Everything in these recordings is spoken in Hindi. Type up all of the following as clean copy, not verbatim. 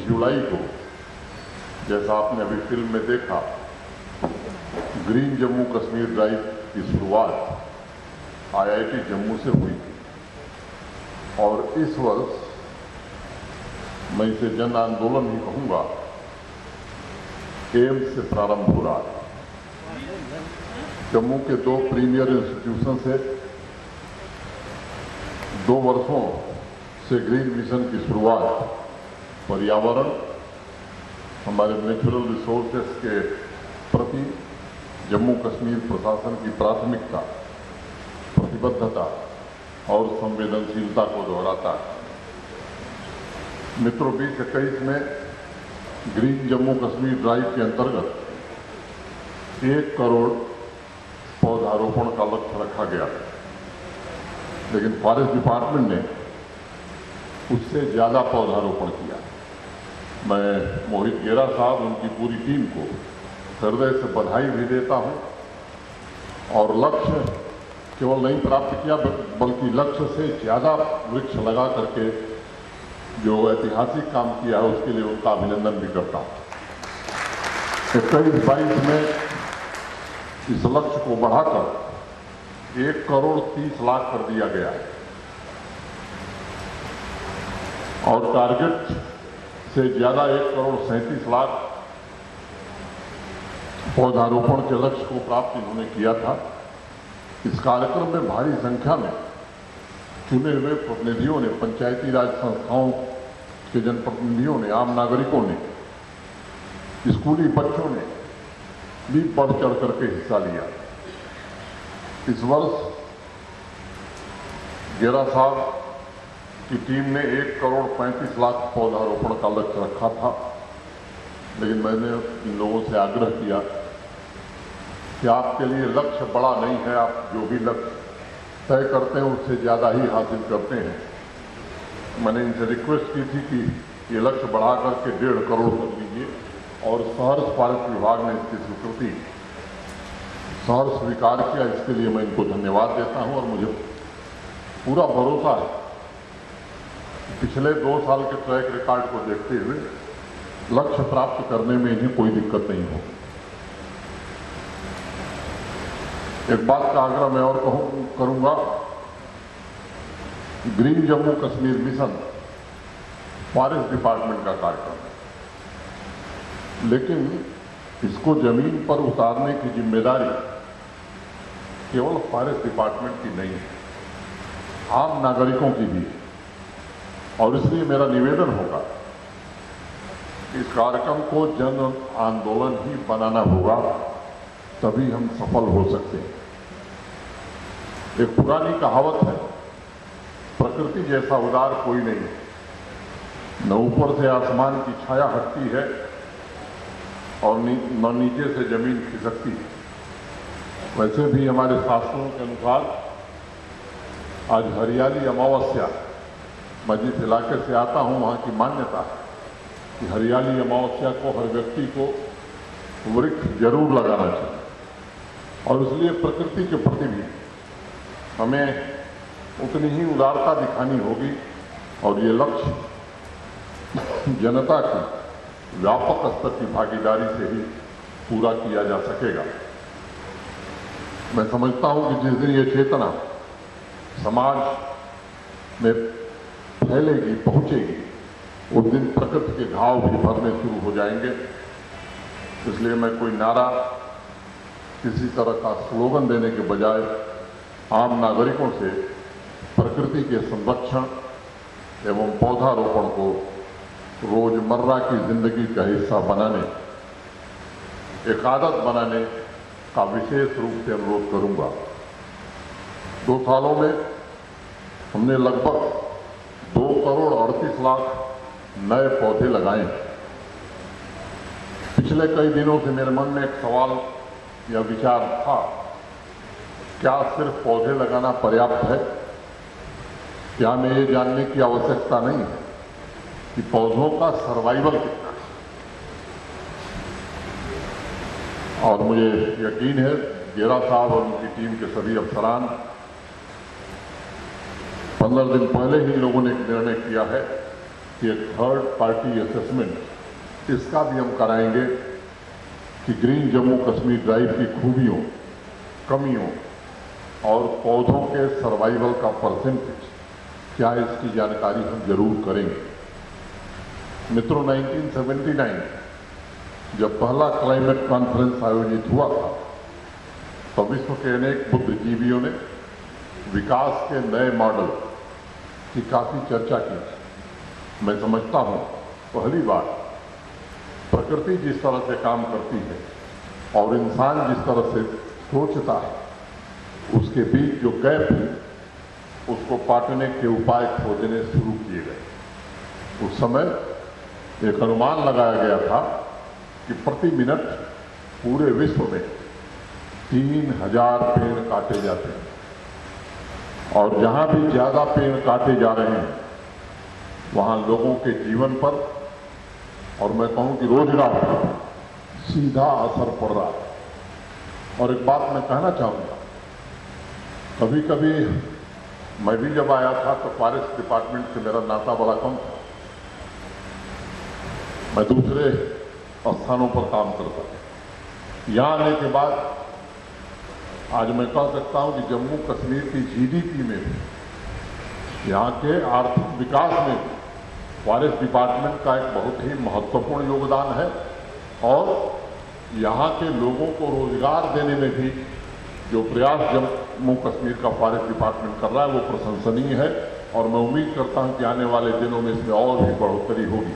जुलाई को, जैसा आपने अभी फिल्म में देखा, ग्रीन जम्मू कश्मीर ड्राइव की शुरुआत IIT जम्मू से हुई थी और इस वर्ष मैं इसे जन आंदोलन ही कहूंगा, एम्स से प्रारंभ हो रहा है। जम्मू के 2 प्रीमियर इंस्टीट्यूशन से 2 वर्षों से ग्रीन मिशन की शुरुआत पर्यावरण, हमारे नेचुरल रिसोर्सेस के प्रति जम्मू कश्मीर प्रशासन की प्राथमिकता, प्रतिबद्धता और संवेदनशीलता को दोहराता है। मित्रों, 2021 में ग्रीन जम्मू कश्मीर ड्राइव के अंतर्गत 1 करोड़ पौधारोपण का लक्ष्य रखा गया, लेकिन फॉरेस्ट डिपार्टमेंट ने उससे ज़्यादा पौधारोपण किया। मैं मोहित गेरा साहब, उनकी पूरी टीम को हृदय से बधाई भी देता हूं और लक्ष्य केवल नहीं प्राप्त किया, बल्कि लक्ष्य से ज़्यादा वृक्ष लगा करके जो ऐतिहासिक काम किया है उसके लिए उनका अभिनंदन भी करता हूं। 21-22 में इस लक्ष्य को बढ़ाकर 1 करोड़ 30 लाख कर दिया गया है और टारगेट से ज्यादा 1 करोड़ 37 लाख पौधारोपण के लक्ष्य को प्राप्त इन्होंने किया था। इस कार्यक्रम में भारी संख्या में चुने हुए प्रतिनिधियों ने, पंचायती राज संस्थाओं के जनप्रतिनिधियों ने, आम नागरिकों ने, स्कूली बच्चों ने भी बढ़ चढ़ करके हिस्सा लिया। इस वर्ष गेरा साहब की टीम ने 1 करोड़ 35 लाख पौधारोपण का लक्ष्य रखा था, लेकिन मैंने इन लोगों से आग्रह किया कि आपके लिए लक्ष्य बड़ा नहीं है, आप जो भी लक्ष्य तय करते हैं उससे ज़्यादा ही हासिल करते हैं। मैंने इनसे रिक्वेस्ट की थी कि ये लक्ष्य बढ़ा करके 1.5 करोड़ कर लीजिए और सहर्ष फॉरेस्ट विभाग ने इसकी स्वीकृति, सहर्ष स्वीकार किया। इसके लिए मैं इनको धन्यवाद देता हूं और मुझे पूरा भरोसा है पिछले 2 साल के ट्रैक रिकॉर्ड को देखते हुए लक्ष्य प्राप्त करने में इन्हें कोई दिक्कत नहीं हो। एक बात का आग्रह मैं और करूंगा, green Jammu Kashmir mission forest department का कार्यक्रम है, लेकिन इसको जमीन पर उतारने की जिम्मेदारी केवल फॉरेस्ट डिपार्टमेंट की नहीं है, आम नागरिकों की भी है। और इसलिए मेरा निवेदन होगा, इस कार्यक्रम को जन आंदोलन ही बनाना होगा, तभी हम सफल हो सकते हैं। एक पुरानी कहावत है, प्रकृति जैसा उदार कोई नहीं है, न ऊपर से आसमान की छाया हटती है और न नीचे से जमीन खिसकती है। वैसे भी हमारे शास्त्रों के अनुसार आज हरियाली अमावस्या, मैं जिस इलाके से आता हूं वहां की मान्यता है कि हरियाली अमावस्या को हर व्यक्ति को वृक्ष जरूर लगाना चाहिए और इसलिए प्रकृति के प्रति भी हमें उतनी ही उदारता दिखानी होगी और ये लक्ष्य जनता की व्यापक स्तर की भागीदारी से ही पूरा किया जा सकेगा। मैं समझता हूं कि जिस दिन ये चेतना समाज में फैलेगी, पहुंचेगी, उस दिन प्रकृति के घाव भी भरने शुरू हो जाएंगे। इसलिए मैं कोई नारा, किसी तरह का स्लोगन देने के बजाय आम नागरिकों से प्रकृति के संरक्षण एवं पौधारोपण को रोजमर्रा की जिंदगी का हिस्सा बनाने, एक आदत बनाने का विशेष रूप से अनुरोध करूंगा। 2 सालों में हमने लगभग 2 करोड़ 38 लाख नए पौधे लगाए। पिछले कई दिनों से मेरे मन में एक सवाल या विचार था, क्या सिर्फ पौधे लगाना पर्याप्त है? क्या हमें ये जानने की आवश्यकता नहीं है कि पौधों का सर्वाइवल कितना है? और मुझे यकीन है गेरा साहब और उनकी टीम के सभी अफसरान, 15 दिन पहले ही लोगों ने एक निर्णय किया है कि एक थर्ड पार्टी असेसमेंट इसका भी हम कराएंगे कि ग्रीन जम्मू कश्मीर ड्राइव की खूबियों, कमियों और पौधों के सर्वाइवल का परसेंटेज क्या है, इसकी जानकारी हम जरूर करेंगे। मित्रों, 1979 जब पहला क्लाइमेट कॉन्फ्रेंस आयोजित हुआ था तो विश्व के अनेक बुद्धिजीवियों ने विकास के नए मॉडल की काफी चर्चा की। मैं समझता हूं पहली बार प्रकृति जिस तरह से काम करती है और इंसान जिस तरह से सोचता है, उसके बीच जो गैप है उसको पाटने के उपाय खोजने शुरू किए गए। उस समय एक अनुमान लगाया गया था कि प्रति मिनट पूरे विश्व में 3000 पेड़ काटे जाते हैं और जहां भी ज्यादा पेड़ काटे जा रहे हैं वहां लोगों के जीवन पर और मैं कहूं कि रोजगार पर सीधा असर पड़ रहा है। और एक बात मैं कहना चाहूंगा, कभी कभी मैं भी जब आया था तो फॉरेस्ट डिपार्टमेंट से मेरा नाता बड़ा कम था, मैं दूसरे स्थानों पर काम करता था। यहां आने के बाद आज मैं कह सकता हूं कि जम्मू कश्मीर की जीडीपी में भी, यहां के आर्थिक विकास में भी फॉरेस्ट डिपार्टमेंट का एक बहुत ही महत्वपूर्ण योगदान है और यहां के लोगों को रोजगार देने में भी जो प्रयास जम्मू कश्मीर का फॉरेस्ट डिपार्टमेंट कर रहा है वो प्रशंसनीय है और मैं उम्मीद करता हूं कि आने वाले दिनों में इसमें और भी बढ़ोतरी होगी।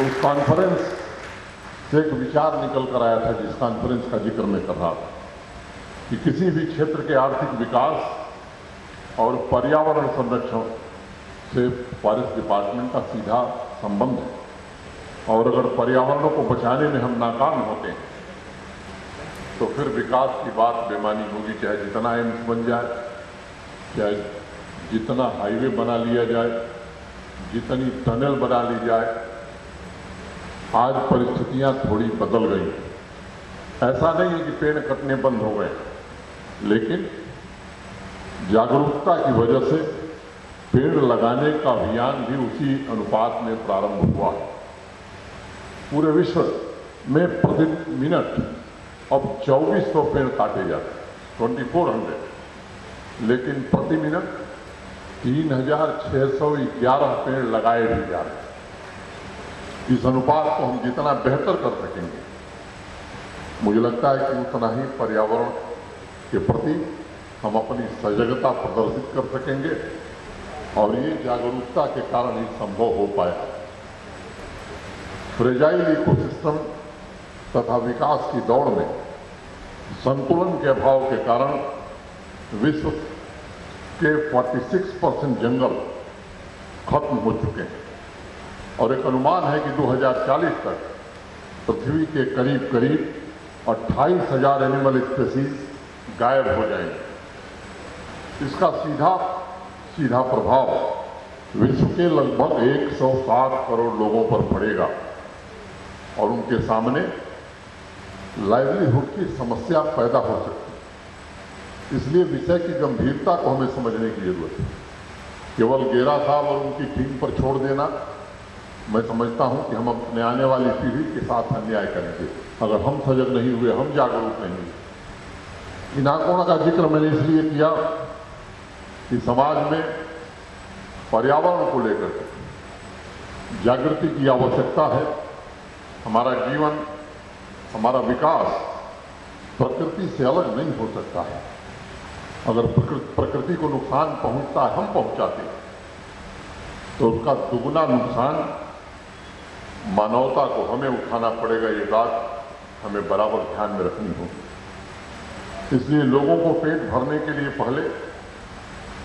उस कॉन्फ्रेंस से एक विचार निकल कर आया था, जिस कॉन्फ्रेंस का जिक्र मैं कर रहा था, कि किसी भी क्षेत्र के आर्थिक विकास और पर्यावरण संरक्षण से फॉरेस्ट डिपार्टमेंट का सीधा संबंध है और अगर पर्यावरण को बचाने में हम नाकाम होते हैं तो फिर विकास की बात बेमानी होगी। चाहे जितना एम्स बन जाए, चाहे जितना हाईवे बना लिया जाए, जितनी टनल बना ली जाए, आज परिस्थितियां थोड़ी बदल गई। ऐसा नहीं है कि पेड़ कटने बंद हो गए, लेकिन जागरूकता की वजह से पेड़ लगाने का अभियान भी उसी अनुपात में प्रारंभ हुआ। पूरे विश्व में प्रति मिनट अब 2400 पेड़ काटे जाते हैं, 2400, लेकिन प्रति मिनट 3611 पेड़ लगाए भी जा रहे हैं। इस अनुपात को हम जितना बेहतर कर सकेंगे, मुझे लगता है कि उतना ही पर्यावरण के प्रति हम अपनी सजगता प्रदर्शित कर सकेंगे और ये जागरूकता के कारण ही संभव हो पाया। फ्रेजाइल इकोसिस्टम तथा विकास की दौड़ में संतुलन के अभाव के कारण विश्व के 46% जंगल खत्म हो चुके हैं और एक अनुमान है कि 2040 तक पृथ्वी के करीब करीब 28,000 एनिमल स्पीसीज गायब हो जाएंगे। इसका सीधा प्रभाव विश्व के लगभग 160 करोड़ लोगों पर पड़ेगा और उनके सामने लाइवलीहुड की समस्या पैदा हो सकती है। इसलिए विषय की गंभीरता को हमें समझने की जरूरत है। केवल गेरा साहब और उनकी टीम पर छोड़ देना, मैं समझता हूं कि हम अपने आने वाली पीढ़ी के साथ अन्याय करेंगे अगर हम सजग नहीं हुए, हम जागरूक नहीं हुए। इन आंकड़ों का जिक्र मैंने इसलिए किया कि समाज में पर्यावरण को लेकर जागृति की आवश्यकता है। हमारा जीवन, हमारा विकास प्रकृति से अलग नहीं हो सकता है। अगर प्रकृति को नुकसान पहुंचता है, हम पहुंचाते हैं, तो उसका दुगना नुकसान मानवता को हमें उठाना पड़ेगा। ये बात हमें बराबर ध्यान में रखनी होगी। इसलिए लोगों को पेट भरने के लिए पहले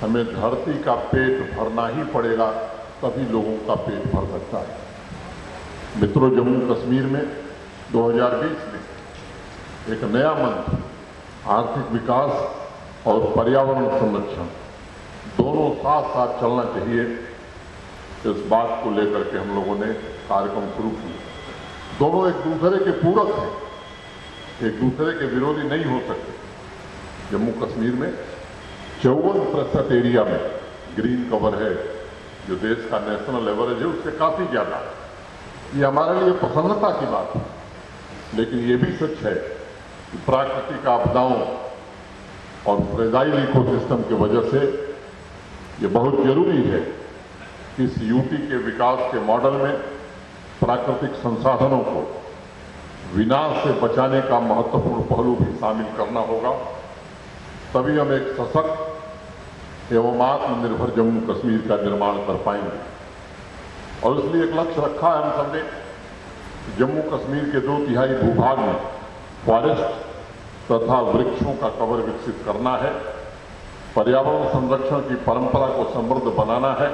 हमें धरती का पेट भरना ही पड़ेगा, तभी लोगों का पेट भर सकता है। मित्रों, जम्मू कश्मीर में 2020 में एक नया मंत्र आर्थिक विकास और पर्यावरण संरक्षण दोनों साथ साथ चलना चाहिए। इस बात को लेकर के हम लोगों ने कार्यक्रम शुरू किए। दोनों एक दूसरे के पूरक हैं, एक दूसरे के विरोधी नहीं हो सकते। जम्मू कश्मीर में 54% एरिया में ग्रीन कवर है, जो देश का नेशनल एवरेज है, उससे काफी ज्यादा है। ये हमारे लिए प्रसन्नता की बात है, लेकिन ये भी सच है कि प्राकृतिक आपदाओं और फ्रेजाइल इकोसिस्टम की वजह से ये बहुत जरूरी है कि इस यूटी के विकास के मॉडल में प्राकृतिक संसाधनों को विनाश से बचाने का महत्वपूर्ण पहलू भी शामिल करना होगा। तभी हम एक सशक्त एवं आत्मनिर्भर जम्मू कश्मीर का निर्माण कर पाएंगे। और इसलिए एक लक्ष्य रखा है हम सबने, जम्मू कश्मीर के 2/3 भूभाग में फॉरेस्ट तथा वृक्षों का कवर विकसित करना है, पर्यावरण संरक्षण की परंपरा को समृद्ध बनाना है